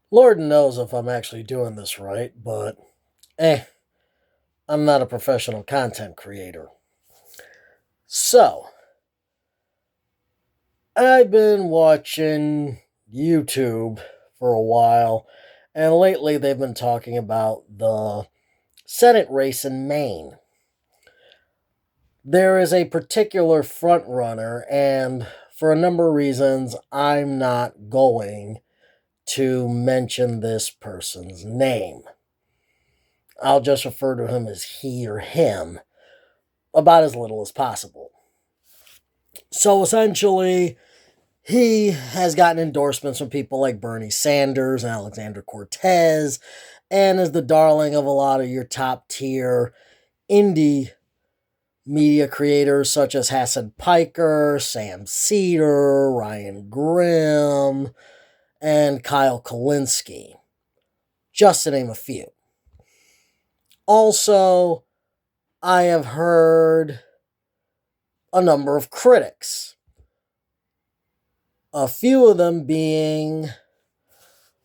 Lord knows if I'm actually doing this right, but eh, I'm not a professional content creator. So, I've been watching YouTube for a while, and lately they've been talking about the Senate race in Maine. There is a particular front runner, and for a number of reasons, I'm not going to mention this person's name. I'll just refer to him as he or him about as little as possible. So essentially, he has gotten endorsements from people like Bernie Sanders and Alexander Cortez, and is the darling of a lot of your top tier indie media creators such as Hassan Piker, Sam Cedar, Ryan Grimm, and Kyle Kalinske, just to name a few. Also, I have heard a number of critics, a few of them being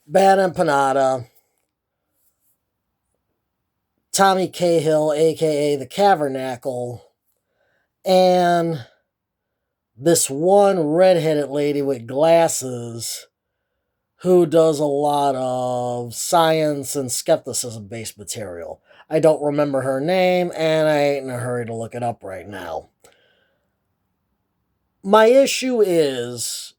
Bad Empanada, Tommy Cahill, aka the Cavernacle, and this one redheaded lady with glasses who does a lot of science and skepticism based material. I don't remember her name, and I ain't in a hurry to look it up right now. My issue is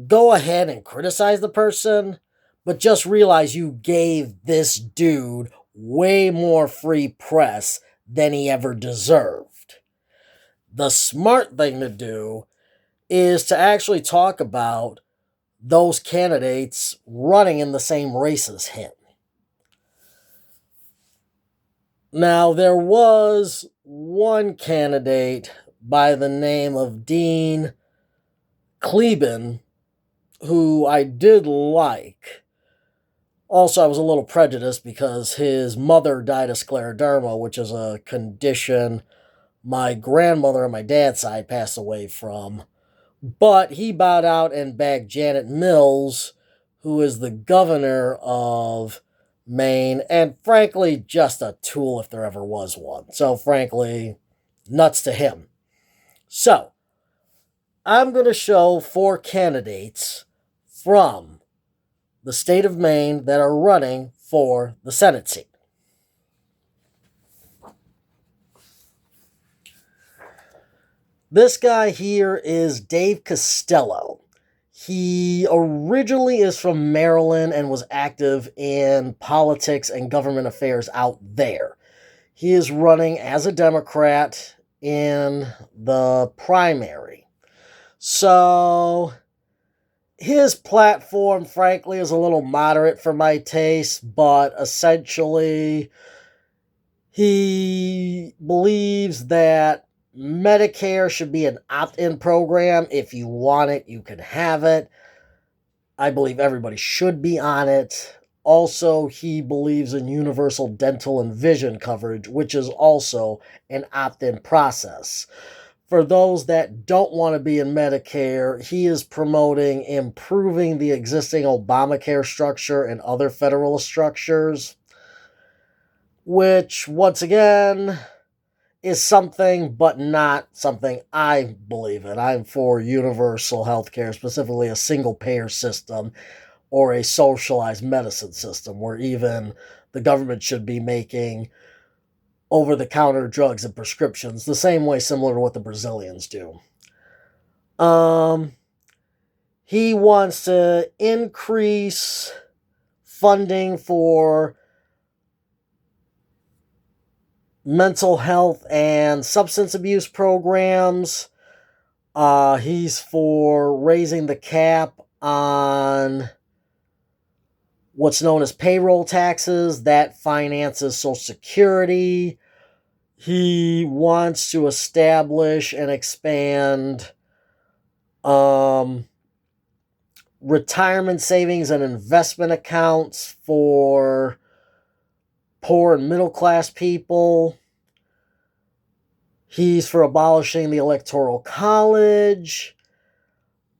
go ahead and criticize the person, but just realize you gave this dude way more free press than he ever deserved. The smart thing to do is to actually talk about those candidates running in the same race as him. Now, there was one candidate by the name of Dean Kleben who I did like. Also, I was a little prejudiced because his mother died of scleroderma, which is a condition my grandmother on my dad's side passed away from. But he bowed out and backed Janet Mills, who is the governor of Maine, and frankly, just a tool if there ever was one. So, frankly, nuts to him. So, I'm going to show four candidates from the state of Maine that are running for the Senate seat. This guy here is Dave Costello. He originally is from Maryland and was active in politics and government affairs out there. He is running as a Democrat in the primary. So, his platform, frankly, is a little moderate for my taste, but essentially, he believes that Medicare should be an opt-in program. If you want it, you can have it. I believe everybody should be on it. Also, he believes in universal dental and vision coverage, which is also an opt-in process. For those that don't want to be in Medicare, he is promoting improving the existing Obamacare structure and other federal structures, which, once again, is something, but not something I believe in. I'm for universal health care, specifically a single payer system or a socialized medicine system where even the government should be making over the counter drugs and prescriptions the same way, similar to what the Brazilians do. He wants to increase funding for mental health and substance abuse programs. He's for raising the cap on what's known as payroll taxes that finances Social Security. He wants to establish and expand retirement savings and investment accounts for poor and middle class people. He's for abolishing the Electoral College.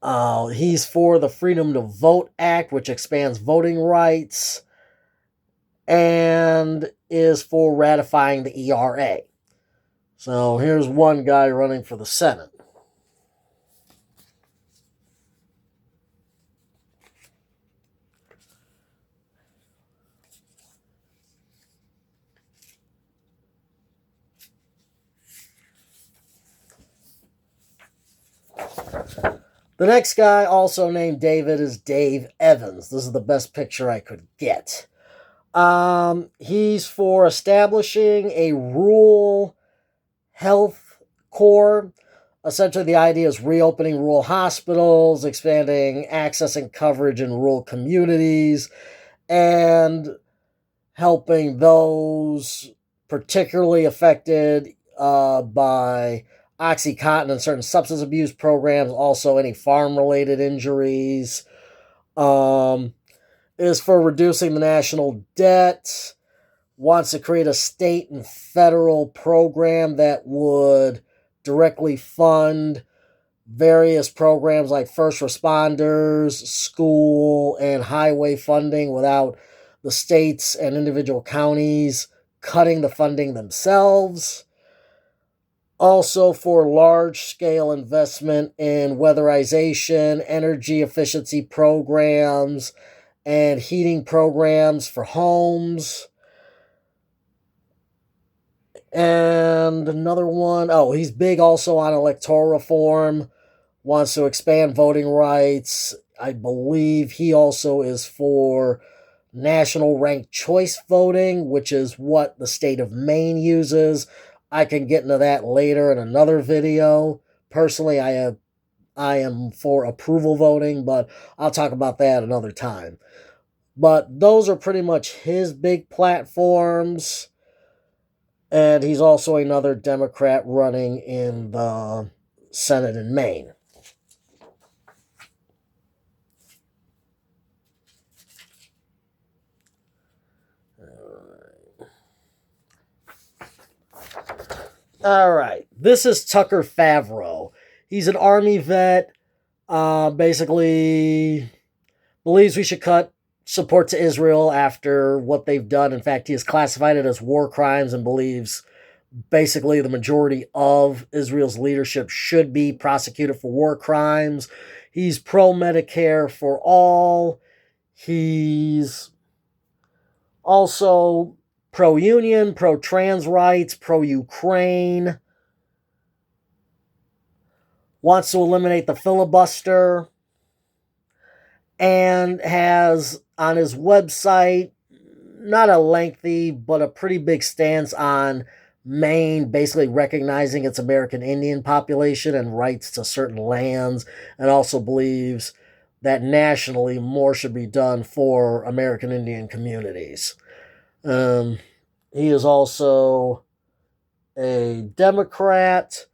He's for the Freedom to Vote Act, which expands voting rights, and is for ratifying the ERA. So here's one guy running for the Senate. The next guy, also named David, is Dave Evans. This is the best picture I could get. He's for establishing a rural health corps. Essentially, the idea is reopening rural hospitals, expanding access and coverage in rural communities, and helping those particularly affected by Oxycontin and certain substance abuse programs, also any farm-related injuries. Is for reducing the national debt, wants to create a state and federal program that would directly fund various programs like first responders, school, and highway funding without the states and individual counties cutting the funding themselves. Also for large-scale investment in weatherization, energy efficiency programs, and heating programs for homes. And another one, he's big also on electoral reform, wants to expand voting rights. I believe he also is for national ranked choice voting, which is what the state of Maine uses. I can get into that later in another video. Personally, I am for approval voting, but I'll talk about that another time. But those are pretty much his big platforms. And he's also another Democrat running in the Senate in Maine. All right. This is Tucker Favreau. He's an Army vet. Basically believes we should cut support to Israel after what they've done. In fact, he has classified it as war crimes and believes basically the majority of Israel's leadership should be prosecuted for war crimes. He's pro-Medicare for all. He's also pro-union, pro-trans rights, pro-Ukraine. Wants to eliminate the filibuster. And has on his website, not a lengthy, but a pretty big stance on Maine, basically recognizing its American Indian population and rights to certain lands, and also believes that nationally more should be done for American Indian communities. He is also a Democrat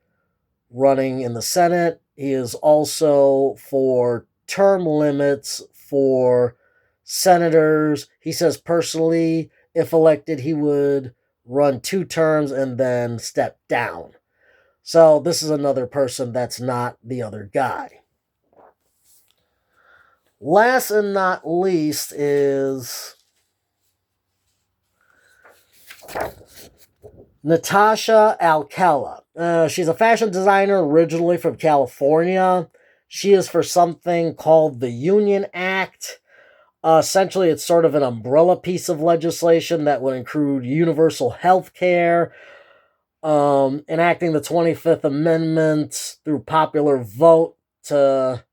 running in the Senate. He is also for term limits for senators. He says personally, if elected, he would run 2 terms and then step down. So this is another person that's not the other guy. Last and not least is Natasha Alcala. She's a fashion designer originally from California. She is for something called the Union Act. Essentially, it's sort of an umbrella piece of legislation that would include universal health care, enacting the 25th Amendment through popular vote to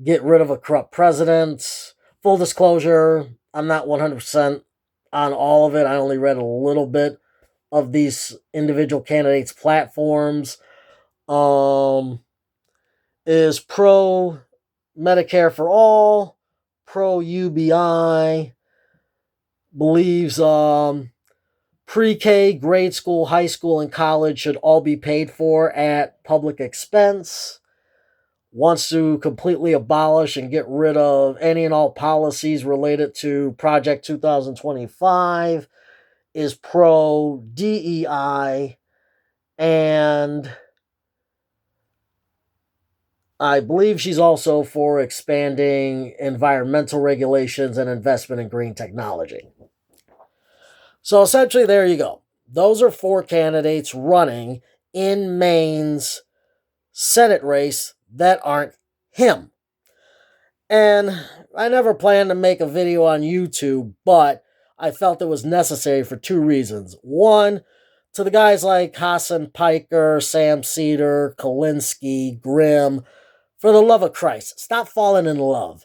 get rid of a corrupt president. Full disclosure, I'm not 100% on all of it. I only read a little bit of these individual candidates' platforms. Is pro Medicare for all, pro UBI, believes pre-K, grade school, high school, and college should all be paid for at public expense, wants to completely abolish and get rid of any and all policies related to Project 2025, is pro DEI, and I believe she's also for expanding environmental regulations and investment in green technology. So essentially, there you go. Those are four candidates running in Maine's Senate race that aren't him. And I never planned to make a video on YouTube, but I felt it was necessary for two reasons. One, to the guys like Hassan Piker, Sam Cedar, Kalinsky, Grimm, for the love of Christ, stop falling in love.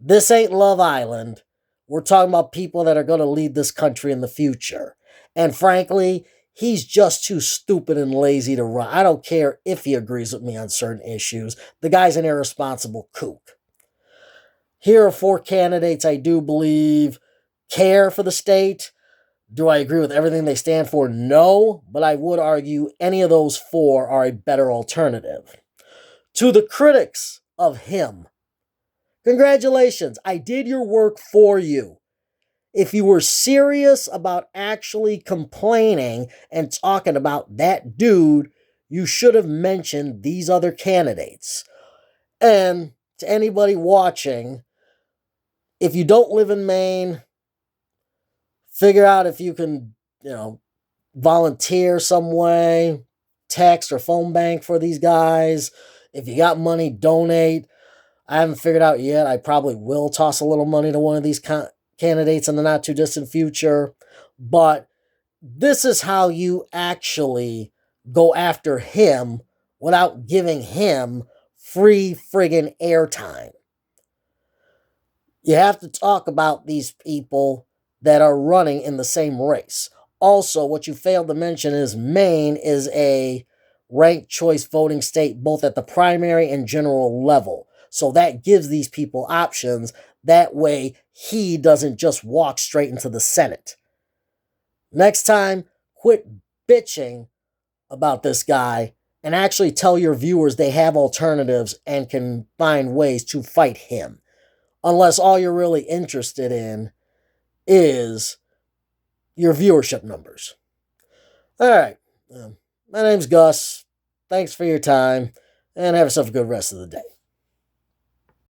This ain't Love Island. We're talking about people that are going to lead this country in the future. And frankly, he's just too stupid and lazy to run. I don't care if he agrees with me on certain issues. The guy's an irresponsible kook. Here are four candidates I do believe care for the state. Do I agree with everything they stand for? No, but I would argue any of those four are a better alternative. To the critics of him, congratulations, I did your work for you. If you were serious about actually complaining and talking about that dude, you should have mentioned these other candidates. And to anybody watching, if you don't live in Maine, figure out if you can, volunteer some way, text or phone bank for these guys. If you got money, donate. I haven't figured out yet. I probably will toss a little money to one of these candidates in the not too distant future. But this is how you actually go after him without giving him free friggin' airtime. You have to talk about these people that are running in the same race. Also, what you failed to mention is Maine is a ranked choice voting state both at the primary and general level. So that gives these people options. That way, he doesn't just walk straight into the Senate. Next time, quit bitching about this guy and actually tell your viewers they have alternatives and can find ways to fight him. Unless all you're really interested in is your viewership numbers. All right. My name's Gus. Thanks for your time, and have yourself a good rest of the day.